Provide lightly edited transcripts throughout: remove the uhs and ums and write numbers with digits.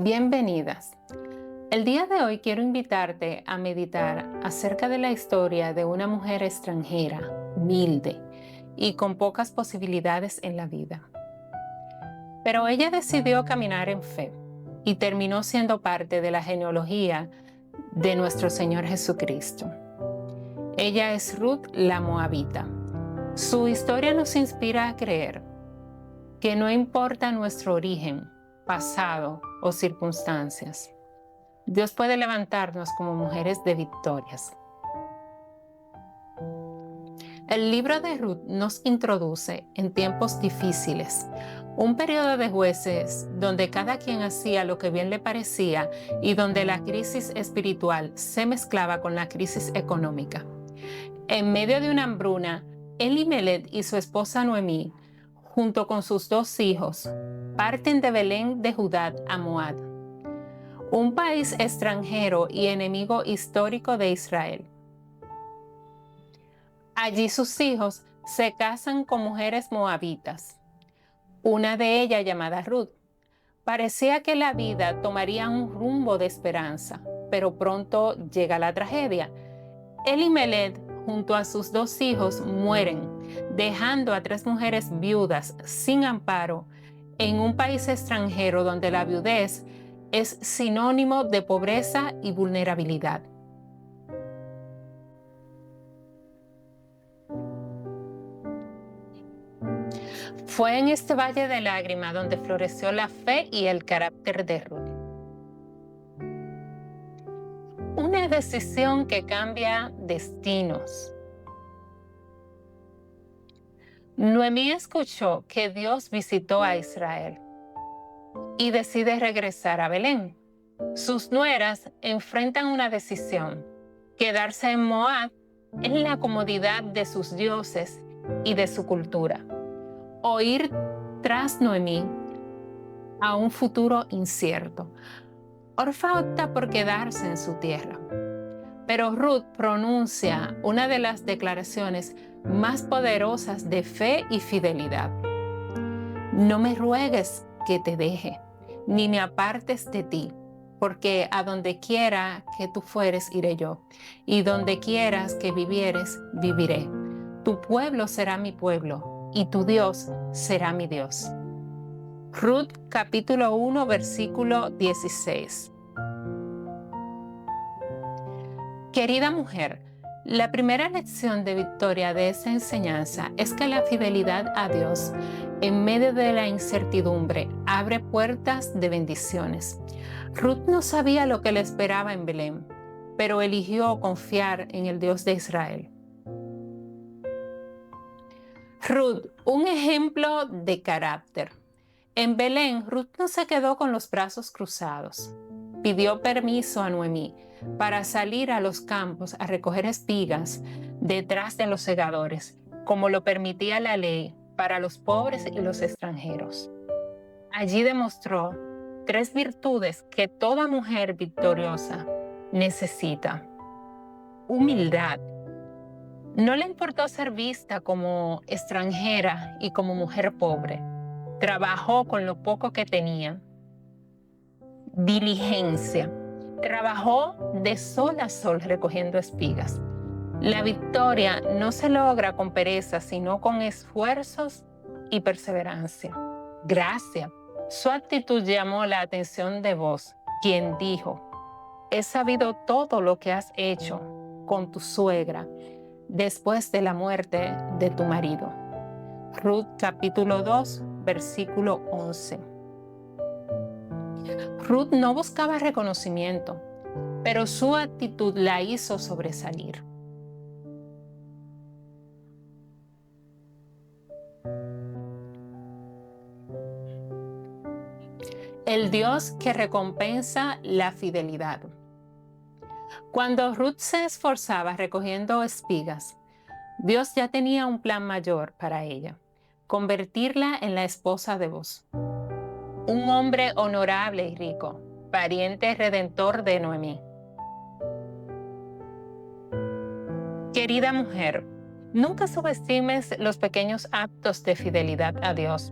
Bienvenidas. El día de hoy quiero invitarte a meditar acerca de la historia de una mujer extranjera, humilde y con pocas posibilidades en la vida. Pero ella decidió caminar en fe y terminó siendo parte de la genealogía de nuestro Señor Jesucristo. Ella es Ruth la Moabita. Su historia nos inspira a creer que no importa nuestro origen, pasado o circunstancias, Dios puede levantarnos como mujeres de victorias. El libro de Ruth nos introduce en tiempos difíciles, un periodo de jueces donde cada quien hacía lo que bien le parecía y donde la crisis espiritual se mezclaba con la crisis económica. En medio de una hambruna, Elimelech y su esposa Noemí, junto con sus 2 hijos, parten de Belén de Judá a Moab, un país extranjero y enemigo histórico de Israel. Allí sus hijos se casan con mujeres moabitas. Una de ellas, llamada Ruth, parecía que la vida tomaría un rumbo de esperanza, pero pronto llega la tragedia. Elimelech, junto a sus 2 hijos, mueren, dejando a 3 mujeres viudas sin amparo en un país extranjero donde la viudez es sinónimo de pobreza y vulnerabilidad. Fue en este valle de lágrimas donde floreció la fe y el carácter de Ruth. Una decisión que cambia destinos. Noemí escuchó que Dios visitó a Israel y decide regresar a Belén. Sus nueras enfrentan una decisión: quedarse en Moab, en la comodidad de sus dioses y de su cultura, o ir tras Noemí a un futuro incierto. Orfa opta por quedarse en su tierra, pero Ruth pronuncia una de las declaraciones más poderosas de fe y fidelidad. No me ruegues que te deje, ni me apartes de ti, porque a donde quiera que tú fueres iré yo, y donde quieras que vivieres, viviré. Tu pueblo será mi pueblo, y tu Dios será mi Dios. Ruth capítulo 1, versículo 16. Querida mujer, la primera lección de victoria de esta enseñanza es que la fidelidad a Dios en medio de la incertidumbre abre puertas de bendiciones. Ruth no sabía lo que le esperaba en Belén, pero eligió confiar en el Dios de Israel. Ruth, un ejemplo de carácter. En Belén, Ruth no se quedó con los brazos cruzados. Pidió permiso a Noemí para salir a los campos a recoger espigas detrás de los segadores, como lo permitía la ley para los pobres y los extranjeros. Allí demostró 3 virtudes que toda mujer victoriosa necesita. Humildad. No le importó ser vista como extranjera y como mujer pobre. Trabajó con lo poco que tenía. Diligencia. Trabajó de sol a sol recogiendo espigas. La victoria no se logra con pereza, sino con esfuerzos y perseverancia. Gracia. Su actitud llamó la atención de Booz, quien dijo: he sabido todo lo que has hecho con tu suegra después de la muerte de tu marido. Ruth capítulo 2, versículo 11. Ruth no buscaba reconocimiento, pero su actitud la hizo sobresalir. El Dios que recompensa la fidelidad. Cuando Ruth se esforzaba recogiendo espigas, Dios ya tenía un plan mayor para ella: convertirla en la esposa de Booz, un hombre honorable y rico, pariente redentor de Noemí. Querida mujer, nunca subestimes los pequeños actos de fidelidad a Dios.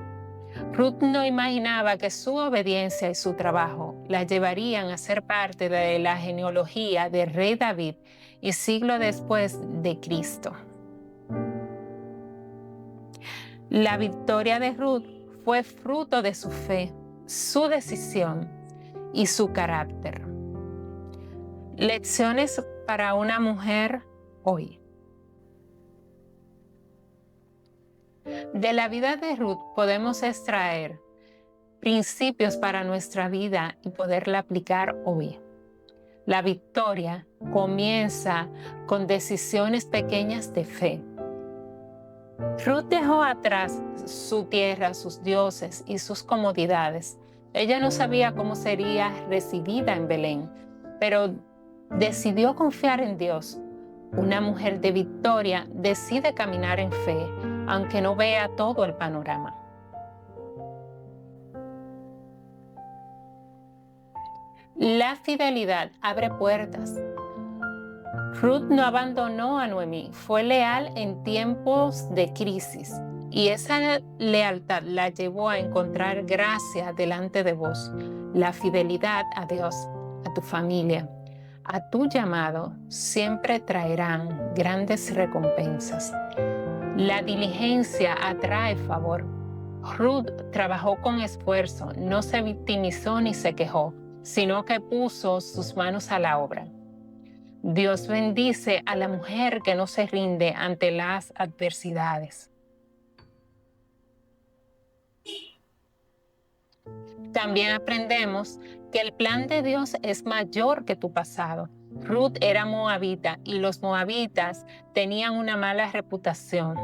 Ruth no imaginaba que su obediencia y su trabajo la llevarían a ser parte de la genealogía del rey David y siglo después de Cristo. La victoria de Ruth fue fruto de su fe, su decisión y su carácter. Lecciones para una mujer hoy. De la vida de Ruth podemos extraer principios para nuestra vida y poderla aplicar hoy. La victoria comienza con decisiones pequeñas de fe. Ruth dejó atrás su tierra, sus dioses y sus comodidades. Ella no sabía cómo sería recibida en Belén, pero decidió confiar en Dios. Una mujer de victoria decide caminar en fe, aunque no vea todo el panorama. La fidelidad abre puertas. Ruth no abandonó a Noemí, fue leal en tiempos de crisis y esa lealtad la llevó a encontrar gracia delante de vos. La fidelidad a Dios, a tu familia, a tu llamado siempre traerán grandes recompensas. La diligencia atrae favor. Ruth trabajó con esfuerzo, no se victimizó ni se quejó, sino que puso sus manos a la obra. Dios bendice a la mujer que no se rinde ante las adversidades. También aprendemos que el plan de Dios es mayor que tu pasado. Ruth era moabita y los moabitas tenían una mala reputación.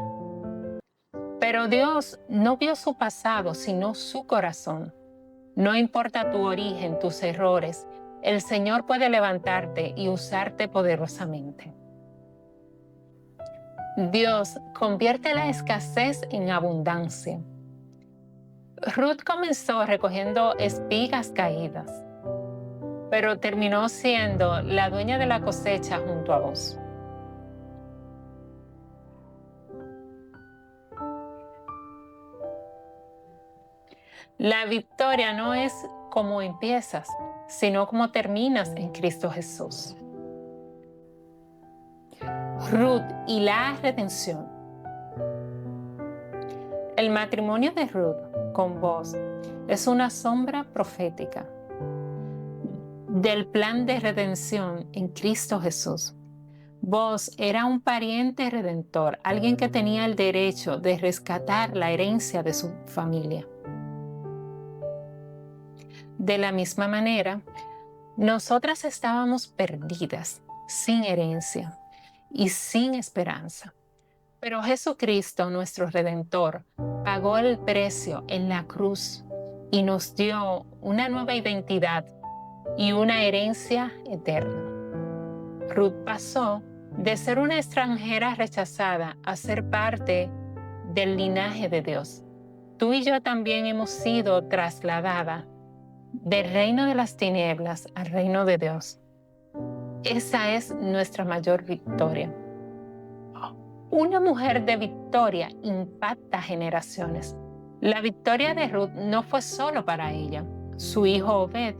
Pero Dios no vio su pasado, sino su corazón. No importa tu origen, tus errores, el Señor puede levantarte y usarte poderosamente. Dios convierte la escasez en abundancia. Ruth comenzó recogiendo espigas caídas, pero terminó siendo la dueña de la cosecha junto a vos. La victoria no es como empiezas, sino como terminas en Cristo Jesús. Ruth y la redención. El matrimonio de Ruth con Boaz es una sombra profética del plan de redención en Cristo Jesús. Boaz era un pariente redentor, alguien que tenía el derecho de rescatar la herencia de su familia. De la misma manera, nosotras estábamos perdidas, sin herencia y sin esperanza. Pero Jesucristo, nuestro Redentor, pagó el precio en la cruz y nos dio una nueva identidad y una herencia eterna. Ruth pasó de ser una extranjera rechazada a ser parte del linaje de Dios. Tú y yo también hemos sido trasladadas del reino de las tinieblas al reino de Dios. Esa es nuestra mayor victoria. Una mujer de victoria impacta generaciones. La victoria de Ruth no fue solo para ella. Su hijo Obed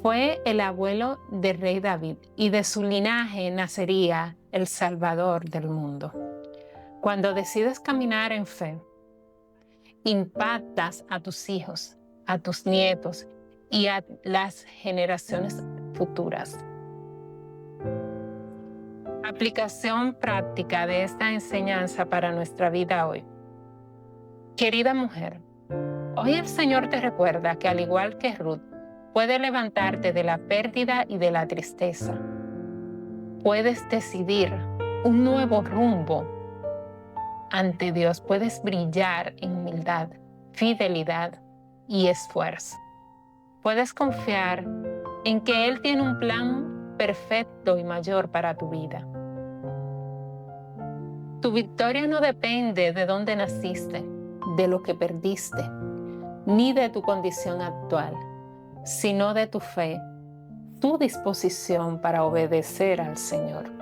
fue el abuelo del rey David y de su linaje nacería el Salvador del mundo. Cuando decides caminar en fe, impactas a tus hijos, a tus nietos y a las generaciones futuras. Aplicación práctica de esta enseñanza para nuestra vida hoy. Querida mujer, hoy el Señor te recuerda que al igual que Ruth, puede levantarte de la pérdida y de la tristeza. Puedes decidir un nuevo rumbo ante Dios. Puedes brillar en humildad, fidelidad y esfuerzo. Puedes confiar en que Él tiene un plan perfecto y mayor para tu vida. Tu victoria no depende de dónde naciste, de lo que perdiste, ni de tu condición actual, sino de tu fe, tu disposición para obedecer al Señor.